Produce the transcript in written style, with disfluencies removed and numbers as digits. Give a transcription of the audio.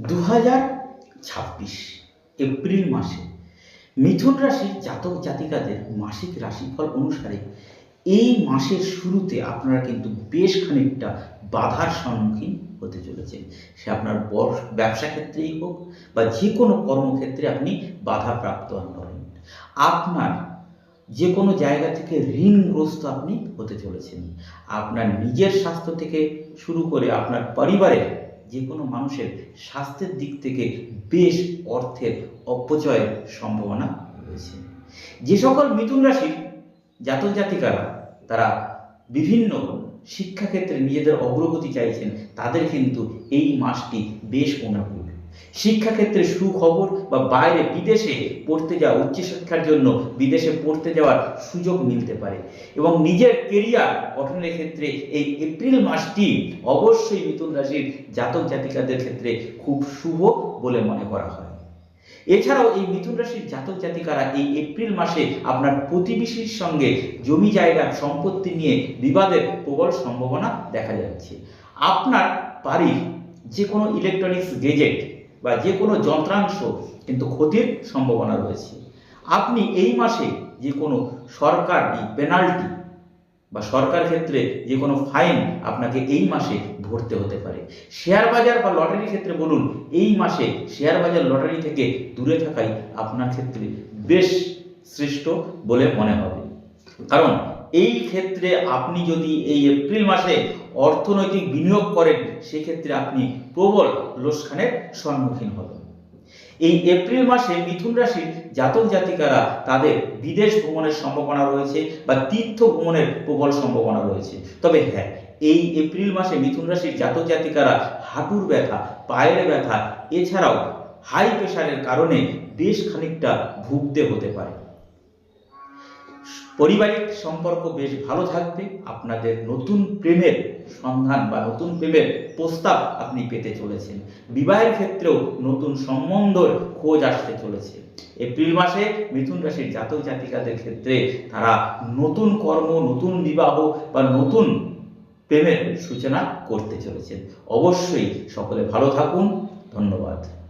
2026 April মাসে মিথুন রাশির জাতক জাতিকাদের মাসিক রাশিফল অনুসারে এই মাসের শুরুতে আপনারা কিন্তু বেশ খানিকটা বাধার সম্মুখীন হতে চলেছেন। সে আপনার ব্যবসা ক্ষেত্রেই হোক বা যে কোনো কর্মক্ষেত্রে আপনি বাধাপ্রাপ্ত হবেন। আপনার যে কোনো জায়গা থেকে ঋণগ্রস্ত আপনি হতে চলেছেন। আপনার নিজের স্বাস্থ্য থেকে শুরু করে আপনার পরিবারের যে কোনো মানুষের স্বাস্থ্যের দিক থেকে বেশ অর্থের অপচয়ের সম্ভাবনা রয়েছে। যে সকল মিথুন রাশির জাতক জাতিকারা তারা বিভিন্ন শিক্ষাক্ষেত্রে নিজেদের অগ্রগতি চাইছেন, তাদের কিন্তু এই মাসটি বেশ অনুকূল। শিক্ষাক্ষেত্রে সুখবর বা বাইরে বিদেশে পড়তে যাওয়া, উচ্চশিক্ষার জন্য বিদেশে পড়তে যাওয়ার সুযোগ মিলতে পারে এবং নিজের কেরিয়ার গঠনের ক্ষেত্রে এই এপ্রিল মাসটি অবশ্যই মিথুন রাশির জাতক জাতিকাদের ক্ষেত্রে খুব শুভ বলে মনে করা হয়। এছাড়াও এই মিথুন রাশির জাতক জাতিকারা এই এপ্রিল মাসে আপনার প্রতিবেশীর সঙ্গে জমি জায়গা সম্পত্তি নিয়ে বিবাদের প্রবল সম্ভাবনা দেখা যাচ্ছে। আপনার বাড়ির যে কোনো ইলেকট্রনিক্স গেজেট বা যে কোনো যন্ত্রাংশ কিন্তু ক্ষতির সম্ভাবনা রয়েছে। আপনি এই মাসে যে কোনো সরকারি পেনাল্টি বা সরকার ক্ষেত্রে যে কোনো ফাইন আপনাকে এই মাসে ভরতে হতে পারে। শেয়ার বাজার বা লটারির ক্ষেত্রে বলুন, এই মাসে শেয়ার বাজার লটারি থেকে দূরে থাকাই আপনার ক্ষেত্রে বেশ শ্রেষ্ঠ বলে মনে হবে। কারণ এই ক্ষেত্রে আপনি যদি এই এপ্রিল মাসে অর্থনৈতিক বিনিয়োগ করেন, সেক্ষেত্রে আপনি প্রবল লোকসানের সম্মুখীন হবেন। এই এপ্রিল মাসে মিথুন রাশির জাতক জাতিকারা তাদের বিদেশ ভ্রমণের সম্ভাবনা রয়েছে বা তীর্থ ভ্রমণের প্রবল সম্ভাবনা রয়েছে। তবে হ্যাঁ, এই এপ্রিল মাসে মিথুন রাশির জাতক জাতিকারা হাঁটুর ব্যথা, পায়ের ব্যথা, এছাড়াও হাই প্রেশারের কারণে বেশ খানিকটা ভুগতে হতে পারে। পারিবারিক সম্পর্ক বেশ ভালো থাকবে। আপনাদের নতুন প্রেমের সন্ধান বা নতুন প্রেমের প্রস্তাব আপনি পেতে চলেছেন। বিবাহের ক্ষেত্রেও নতুন সম্বন্ধের খোঁজ আসতে চলেছে। এপ্রিল মাসে মিথুন রাশির জাতক জাতিকাদের ক্ষেত্রে তারা নতুন কর্ম, নতুন বিবাহ বা নতুন প্রেমের সূচনা করতে চলেছেন। অবশ্যই সকলে ভালো থাকুন। ধন্যবাদ।